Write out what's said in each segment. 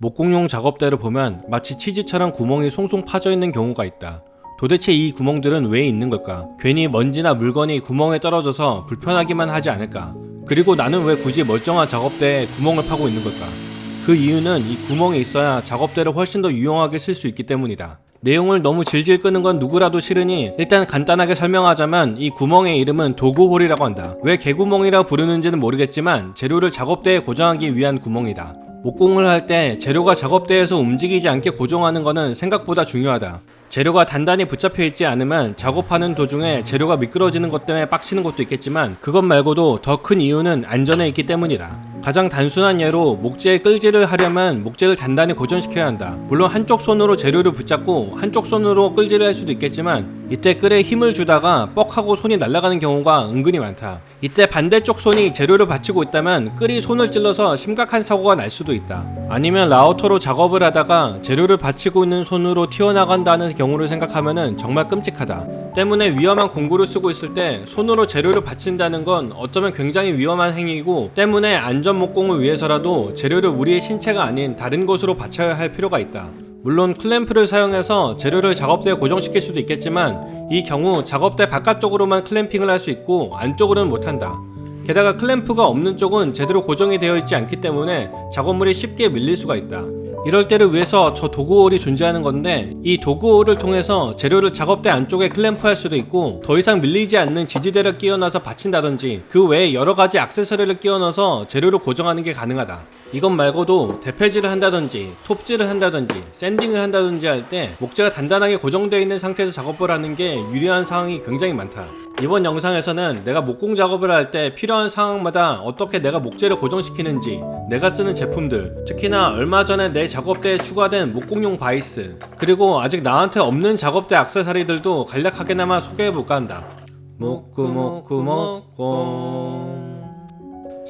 목공용 작업대를 보면 마치 치즈처럼 구멍이 송송 파져 있는 경우가 있다. 도대체 이 구멍들은 왜 있는 걸까? 괜히 먼지나 물건이 구멍에 떨어져서 불편하기만 하지 않을까? 그리고 나는 왜 굳이 멀쩡한 작업대에 구멍을 파고 있는 걸까? 그 이유는 이 구멍이 있어야 작업대를 훨씬 더 유용하게 쓸 수 있기 때문이다. 내용을 너무 질질 끄는 건 누구라도 싫으니 일단 간단하게 설명하자면 이 구멍의 이름은 도구홀이라고 한다. 왜 개구멍이라 부르는지는 모르겠지만 재료를 작업대에 고정하기 위한 구멍이다. 목공을 할 때 재료가 작업대에서 움직이지 않게 고정하는 것은 생각보다 중요하다. 재료가 단단히 붙잡혀 있지 않으면 작업하는 도중에 재료가 미끄러지는 것 때문에 빡치는 것도 있겠지만 그것 말고도 더 큰 이유는 안전에 있기 때문이다. 가장 단순한 예로 목재에 끌질을 하려면 목재를 단단히 고정시켜야 한다. 물론 한쪽 손으로 재료를 붙잡고 한쪽 손으로 끌질을 할 수도 있겠지만 이때 끌에 힘을 주다가 뻑하고 손이 날아가는 경우가 은근히 많다. 이때 반대쪽 손이 재료를 받치고 있다면 끌이 손을 찔러서 심각한 사고가 날 수도 있다. 아니면 라우터로 작업을 하다가 재료를 받치고 있는 손으로 튀어나간다는 경우를 생각하면 정말 끔찍하다. 때문에 위험한 공구를 쓰고 있을 때 손으로 재료를 받친다는 건 어쩌면 굉장히 위험한 행위이고 때문에 안전 목공을 위해서라도 재료를 우리의 신체가 아닌 다른 곳으로 받쳐야 할 필요가 있다. 물론 클램프를 사용해서 재료를 작업대에 고정시킬 수도 있겠지만 이 경우 작업대 바깥쪽으로만 클램핑을 할 수 있고 안쪽으로는 못한다. 게다가 클램프가 없는 쪽은 제대로 고정이 되어 있지 않기 때문에 작업물이 쉽게 밀릴 수가 있다. 이럴 때를 위해서 저 도구홀이 존재하는 건데 이 도구홀을 통해서 재료를 작업대 안쪽에 클램프할 수도 있고 더 이상 밀리지 않는 지지대를 끼워넣어서 받친다든지 그 외에 여러가지 액세서리를 끼워넣어서 재료를 고정하는 게 가능하다. 이것 말고도 대패질을 한다든지 톱질을 한다든지 샌딩을 한다든지 할 때 목재가 단단하게 고정되어 있는 상태에서 작업을 하는 게 유리한 상황이 굉장히 많다. 이번 영상에서는 내가 목공 작업을 할 때 필요한 상황마다 어떻게 내가 목재를 고정시키는지, 내가 쓰는 제품들, 특히나 얼마 전에 내 작업대에 추가된 목공용 바이스, 그리고 아직 나한테 없는 작업대 액세서리들도 간략하게나마 소개해볼까 한다. 목공.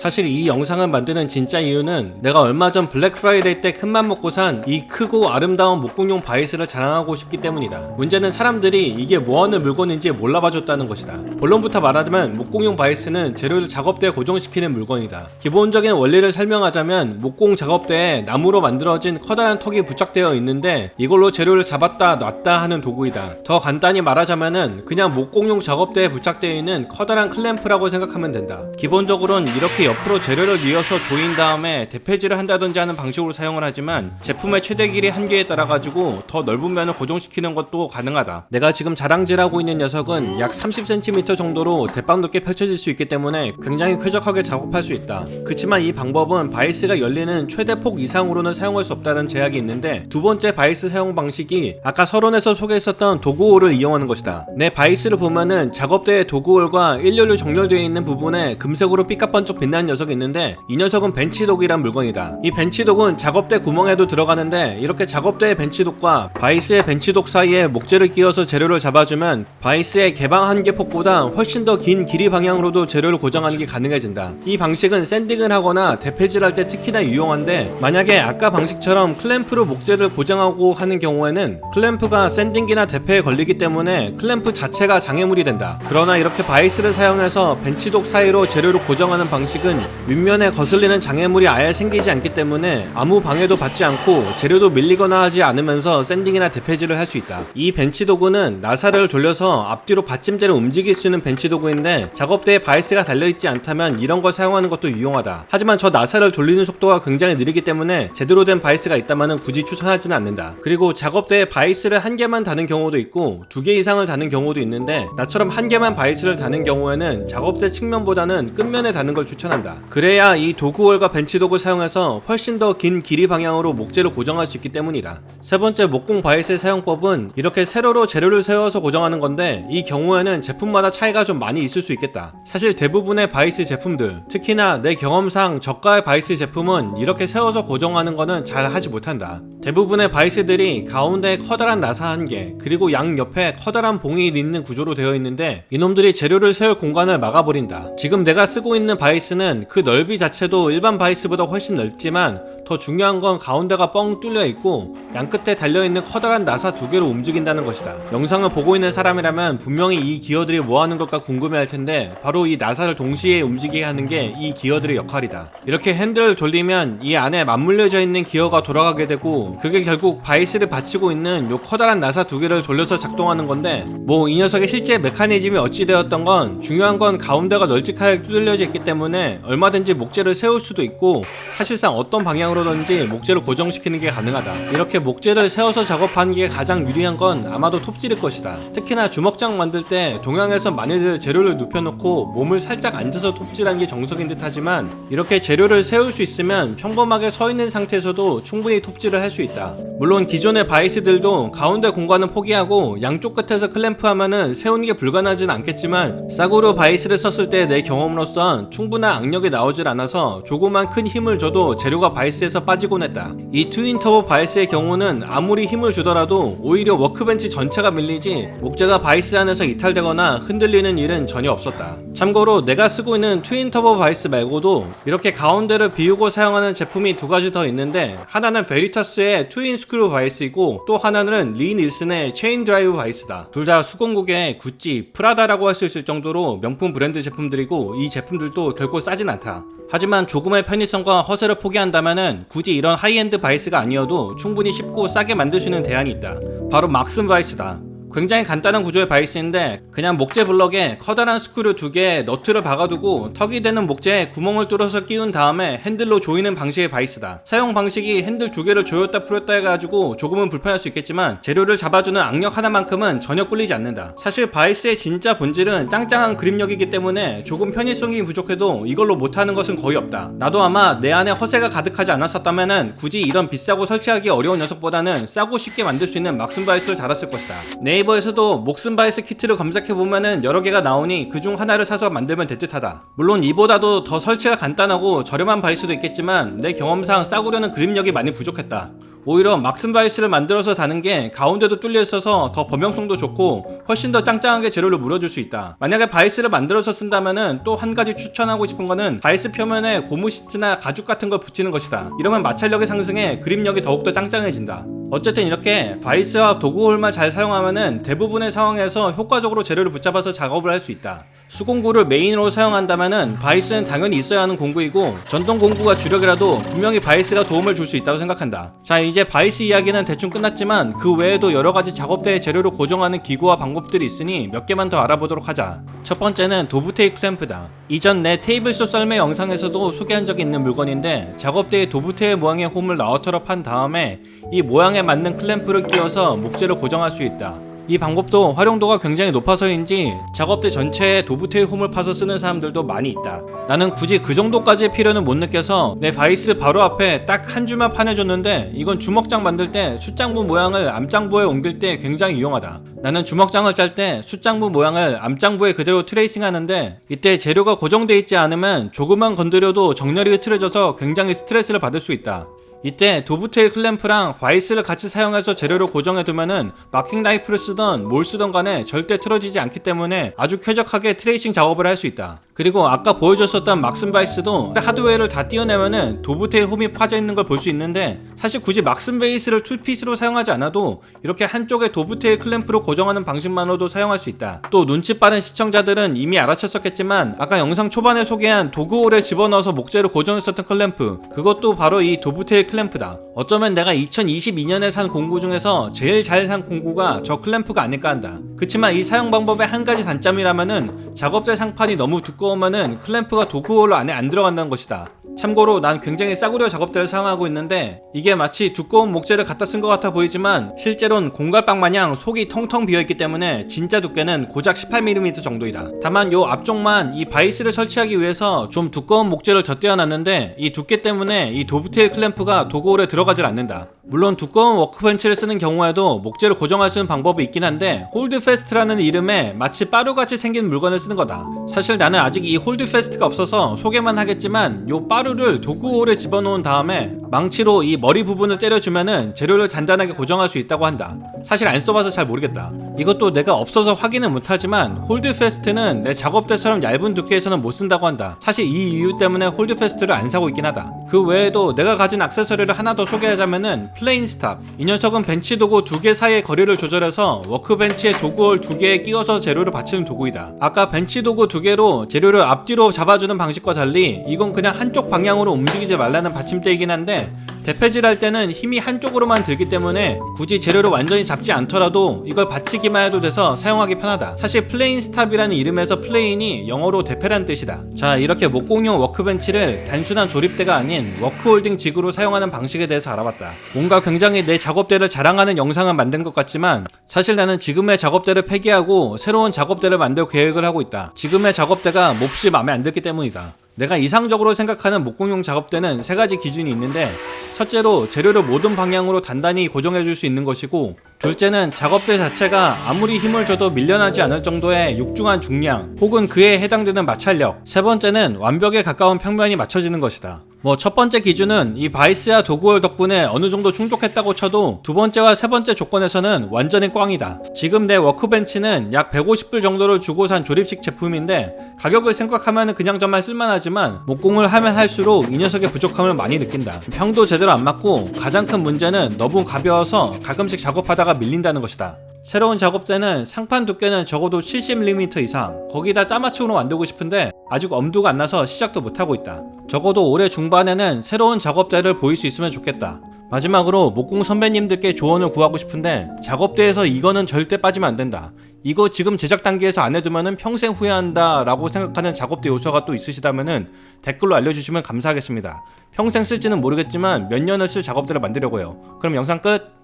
사실 이 영상을 만드는 진짜 이유는 내가 얼마 전 블랙 프라이데이 때 큰맘 먹고 산 이 크고 아름다운 목공용 바이스를 자랑하고 싶기 때문이다. 문제는 사람들이 이게 뭐하는 물건인지 몰라봐줬다는 것이다. 본론부터 말하자면 목공용 바이스는 재료를 작업대에 고정시키는 물건이다. 기본적인 원리를 설명하자면 목공 작업대에 나무로 만들어진 커다란 턱이 부착되어 있는데 이걸로 재료를 잡았다 놨다 하는 도구이다. 더 간단히 말하자면은 그냥 목공용 작업대에 부착되어 있는 커다란 클램프라고 생각하면 된다. 기본적으로는 이렇게 옆으로 재료를 이어서 조인 다음에 대패질을 한다든지 하는 방식으로 사용을 하지만 제품의 최대 길이 한계에 따라 가지고 더 넓은 면을 고정시키는 것도 가능하다. 내가 지금 자랑질하고 있는 녀석은 약 30cm 정도로 대빵 높게 펼쳐질 수 있기 때문에 굉장히 쾌적하게 작업할 수 있다. 그치만 이 방법은 바이스가 열리는 최대 폭 이상으로는 사용할 수 없다는 제약이 있는데 두 번째 바이스 사용 방식이 아까 서론에서 소개했었던 도구홀을 이용하는 것이다. 내 바이스를 보면은 작업대의 도구홀과 일렬로 정렬되어 있는 부분에 금색으로 삐까번쩍 빛나는 녀석이 있는데 이 녀석은 벤치독이란 물건이다. 이 벤치독은 작업대 구멍에도 들어가는데 이렇게 작업대의 벤치독과 바이스의 벤치독 사이에 목재를 끼워서 재료를 잡아주면 바이스의 개방 한계 폭보다 훨씬 더 긴 길이 방향으로도 재료를 고정하는 게 가능해진다. 이 방식은 샌딩을 하거나 대패질할 때 특히나 유용한데 만약에 아까 방식처럼 클램프로 목재를 고정하고 하는 경우에는 클램프가 샌딩기나 대패에 걸리기 때문에 클램프 자체가 장애물이 된다. 그러나 이렇게 바이스를 사용해서 벤치독 사이로 재료를 고정하는 방식은 윗면에 거슬리는 장애물이 아예 생기지 않기 때문에 아무 방해도 받지 않고 재료도 밀리거나 하지 않으면서 샌딩이나 대패질을 할 수 있다. 이 벤치 도구는 나사를 돌려서 앞뒤로 받침대를 움직일 수 있는 벤치 도구인데 작업대에 바이스가 달려있지 않다면 이런 걸 사용하는 것도 유용하다. 하지만 저 나사를 돌리는 속도가 굉장히 느리기 때문에 제대로 된 바이스가 있다면 굳이 추천하지는 않는다. 그리고 작업대에 바이스를 한 개만 다는 경우도 있고 두 개 이상을 다는 경우도 있는데 나처럼 한 개만 바이스를 다는 경우에는 작업대 측면보다는 끝면에 다는 걸 추천한다. 그래야 이 도구홀과 벤치독을 사용해서 훨씬 더 긴 길이 방향으로 목재를 고정할 수 있기 때문이다. 세 번째 목공 바이스의 사용법은 이렇게 세로로 재료를 세워서 고정하는 건데 이 경우에는 제품마다 차이가 좀 많이 있을 수 있겠다. 사실 대부분의 바이스 제품들, 특히나 내 경험상 저가의 바이스 제품은 이렇게 세워서 고정하는 거는 잘 하지 못한다. 대부분의 바이스들이 가운데에 커다란 나사 한 개, 그리고 양 옆에 커다란 봉이 있는 구조로 되어 있는데 이놈들이 재료를 세울 공간을 막아버린다. 지금 내가 쓰고 있는 바이스는 그 넓이 자체도 일반 바이스보다 훨씬 넓지만 더 중요한 건 가운데가 뻥 뚫려 있고 양 끝에 달려있는 커다란 나사 두 개로 움직인다는 것이다. 영상을 보고 있는 사람이라면 분명히 이 기어들이 뭐하는 걸까 궁금해할 텐데 바로 이 나사를 동시에 움직이게 하는 게 이 기어들의 역할이다. 이렇게 핸들을 돌리면 이 안에 맞물려져 있는 기어가 돌아가게 되고 그게 결국 바이스를 받치고 있는 요 커다란 나사 두 개를 돌려서 작동하는 건데 뭐 이 녀석의 실제 메커니즘이 어찌 되었던 건 중요한 건 가운데가 널찍하게 뚫려져 있기 때문에 얼마든지 목재를 세울 수도 있고 사실상 어떤 방향으로든지 목재를 고정시키는 게 가능하다. 이렇게 목재를 세워서 작업하는 게 가장 유리한 건 아마도 톱질일 것이다. 특히나 주먹장 만들 때 동양에서 많이들 재료를 눕혀놓고 몸을 살짝 앉아서 톱질하는 게 정석인 듯 하지만 이렇게 재료를 세울 수 있으면 평범하게 서 있는 상태에서도 충분히 톱질을 할 수 있다. 물론 기존의 바이스들도 가운데 공간은 포기하고 양쪽 끝에서 클램프하면은 세우는 게 불가능하진 않겠지만 싸구려 바이스를 썼을 때 내 경험으로선 충분한 악력이 나오질 않아서 조그만 큰 힘을 줘도 재료가 바이스에서 빠지곤 했다. 이 트윈 터보 바이스의 경우는 아무리 힘을 주더라도 오히려 워크벤치 전체가 밀리지 목재가 바이스 안에서 이탈되거나 흔들리는 일은 전혀 없었다. 참고로 내가 쓰고 있는 트윈 터보 바이스 말고도 이렇게 가운데를 비우고 사용하는 제품이 두 가지 더 있는데 하나는 베리타스의 트윈 스크류 바이스이고 또 하나는 리 닐슨의 체인 드라이브 바이스다. 둘 다 수공국의 구찌, 프라다라고 할 수 있을 정도로 명품 브랜드 제품들이고 이 제품들도 결코 싸진 않다. 하지만 조금의 편의성과 허세를 포기한다면은 굳이 이런 하이엔드 바이스가 아니어도 충분히 쉽고 싸게 만들 수 있는 대안이 있다. 바로 막슨 바이스다. 굉장히 간단한 구조의 바이스인데 그냥 목재 블럭에 커다란 스크류 두 개에 너트를 박아두고 턱이 되는 목재에 구멍을 뚫어서 끼운 다음에 핸들로 조이는 방식의 바이스다. 사용 방식이 핸들 두 개를 조였다 풀었다 해가지고 조금은 불편할 수 있겠지만 재료를 잡아주는 악력 하나만큼은 전혀 꿀리지 않는다. 사실 바이스의 진짜 본질은 짱짱한 그립력이기 때문에 조금 편의성이 부족해도 이걸로 못하는 것은 거의 없다. 나도 아마 내 안에 허세가 가득하지 않았었다면은 굳이 이런 비싸고 설치하기 어려운 녀석보다는 싸고 쉽게 만들 수 있는 막슨 바이스를 달았을 것이다. 네이버에서도 목슨 바이스 키트를 검색해보면은 여러 개가 나오니 그중 하나를 사서 만들면 될 듯하다. 물론 이보다도 더 설치가 간단하고 저렴한 바이스도 있겠지만 내 경험상 싸구려는 그립력이 많이 부족했다. 오히려 막슨 바이스를 만들어서 다는 게 가운데도 뚫려 있어서 더 범용성도 좋고 훨씬 더 짱짱하게 재료를 물어줄 수 있다. 만약에 바이스를 만들어서 쓴다면은 또 한 가지 추천하고 싶은 거는 바이스 표면에 고무 시트나 가죽 같은 걸 붙이는 것이다. 이러면 마찰력이 상승해 그립력이 더욱더 짱짱해진다. 어쨌든 이렇게 바이스와 도구홀만 잘 사용하면은 대부분의 상황에서 효과적으로 재료를 붙잡아서 작업을 할 수 있다. 수공구를 메인으로 사용한다면은 바이스는 당연히 있어야 하는 공구이고 전동 공구가 주력이라도 분명히 바이스가 도움을 줄 수 있다고 생각한다. 자, 이제 바이스 이야기는 대충 끝났지만 그 외에도 여러가지 작업대의 재료를 고정하는 기구와 방법들이 있으니 몇 개만 더 알아보도록 하자. 첫 번째는 도브테일 클램프다. 이전 내 테이블소 썰매 영상에서도 소개한 적이 있는 물건인데 작업대에 도브테일 모양의 홈을 라우터로 판 다음에 이 모양에 맞는 클램프를 끼워서 목재를 고정할 수 있다. 이 방법도 활용도가 굉장히 높아서인지 작업대 전체에 도브테일 홈을 파서 쓰는 사람들도 많이 있다. 나는 굳이 그 정도까지의 필요는 못 느껴서 내 바이스 바로 앞에 딱 한 줄만 파내줬는데 이건 주먹장 만들 때 숫장부 모양을 암장부에 옮길 때 굉장히 유용하다. 나는 주먹장을 짤 때 숫장부 모양을 암장부에 그대로 트레이싱 하는데 이때 재료가 고정되어 있지 않으면 조금만 건드려도 정렬이 흐트러져서 굉장히 스트레스를 받을 수 있다. 이때 도브테일 클램프랑 바이스를 같이 사용해서 재료를 고정해두면은 마킹 나이프를 쓰던 뭘 쓰던 간에 절대 틀어지지 않기 때문에 아주 쾌적하게 트레이싱 작업을 할 수 있다. 그리고 아까 보여줬었던 막슨 바이스도 하드웨어를 다 띄어내면은 도브테일 홈이 파져 있는 걸 볼 수 있는데 사실 굳이 막슨 베이스를 투피스로 사용하지 않아도 이렇게 한쪽에 도브테일 클램프로 고정하는 방식만으로도 사용할 수 있다. 또 눈치 빠른 시청자들은 이미 알아챘었겠지만 아까 영상 초반에 소개한 도구홀에 집어넣어서 목재를 고정했었던 클램프, 그것도 바로 이 도브테일 클램프다. 어쩌면 내가 2022년에 산 공구 중에서 제일 잘 산 공구가 저 클램프가 아닐까 한다. 그치만 이 사용 방법의 한 가지 단점이라면은 작업대 상판이 너무 두꺼우면은 클램프가 도구홀로 안에 안 들어간다는 것이다. 참고로 난 굉장히 싸구려 작업대를 사용하고 있는데 이게 마치 두꺼운 목재를 갖다 쓴 것 같아 보이지만 실제로는 공갈빵 마냥 속이 텅텅 비어있기 때문에 진짜 두께는 고작 18mm 정도이다. 다만 요 앞쪽만 이 바이스를 설치하기 위해서 좀 두꺼운 목재를 덧대어놨는데 이 두께 때문에 이 도브테일 클램프가 도구홀에 들어가질 않는다. 물론 두꺼운 워크벤치를 쓰는 경우에도 목재를 고정할 수 있는 방법이 있긴 한데 홀드패스트라는 이름에 마치 빠루같이 생긴 물건을 쓰는 거다. 사실 나는 아직 이 홀드패스트가 없어서 소개만 하겠지만 요 빠루를 도구홀에 집어넣은 다음에 망치로 이 머리 부분을 때려주면은 재료를 단단하게 고정할 수 있다고 한다. 사실 안 써봐서 잘 모르겠다. 이것도 내가 없어서 확인은 못하지만 홀드패스트는 내 작업대처럼 얇은 두께에서는 못 쓴다고 한다. 사실 이 이유 때문에 홀드패스트를 안 사고 있긴 하다. 그 외에도 내가 가진 액세서리를 하나 더 소개하자면은 플레인 스탑. 이 녀석은 벤치 도구 두 개 사이의 거리를 조절해서 워크벤치에 도구홀 두 개에 끼워서 재료를 받치는 도구이다. 아까 벤치 도구 두 개로 재료를 앞뒤로 잡아주는 방식과 달리 이건 그냥 한쪽 방향으로 움직이지 말라는 받침대이긴 한데 대패질 할 때는 힘이 한쪽으로만 들기 때문에 굳이 재료를 완전히 잡지 않더라도 이걸 받치기만 해도 돼서 사용하기 편하다. 사실 플레인 스탑이라는 이름에서 플레인이 영어로 대패란 뜻이다. 자, 이렇게 목공용 워크벤치를 단순한 조립대가 아닌 워크홀딩 지구로 사용하는 방식에 대해서 알아봤다. 뭔가 굉장히 내 작업대를 자랑하는 영상을 만든 것 같지만 사실 나는 지금의 작업대를 폐기하고 새로운 작업대를 만들 계획을 하고 있다. 지금의 작업대가 몹시 마음에 안 들기 때문이다. 내가 이상적으로 생각하는 목공용 작업대는 세 가지 기준이 있는데, 첫째로 재료를 모든 방향으로 단단히 고정해줄 수 있는 것이고, 둘째는 작업대 자체가 아무리 힘을 줘도 밀려나지 않을 정도의 육중한 중량 혹은 그에 해당되는 마찰력, 세 번째는 완벽에 가까운 평면이 맞춰지는 것이다. 첫 번째 기준은 이 바이스야 도구홀 덕분에 어느 정도 충족했다고 쳐도 두 번째와 세 번째 조건에서는 완전히 꽝이다. 지금 내 워크벤치는 약 150불 정도를 주고 산 조립식 제품인데 가격을 생각하면 그냥 정말 쓸만하지만 목공을 하면 할수록 이 녀석의 부족함을 많이 느낀다. 평도 제대로 안 맞고 가장 큰 문제는 너무 가벼워서 가끔씩 작업하다가 밀린다는 것이다. 새로운 작업대는 상판 두께는 적어도 70mm 이상, 거기다 짜맞춤으로 만들고 싶은데 아직 엄두가 안 나서 시작도 못하고 있다. 적어도 올해 중반에는 새로운 작업대를 보일 수 있으면 좋겠다. 마지막으로 목공 선배님들께 조언을 구하고 싶은데 작업대에서 이거는 절대 빠지면 안 된다. 이거 지금 제작 단계에서 안 해두면 평생 후회한다 라고 생각하는 작업대 요소가 또 있으시다면 댓글로 알려주시면 감사하겠습니다. 평생 쓸지는 모르겠지만 몇 년을 쓸 작업대를 만들려고요. 그럼 영상 끝!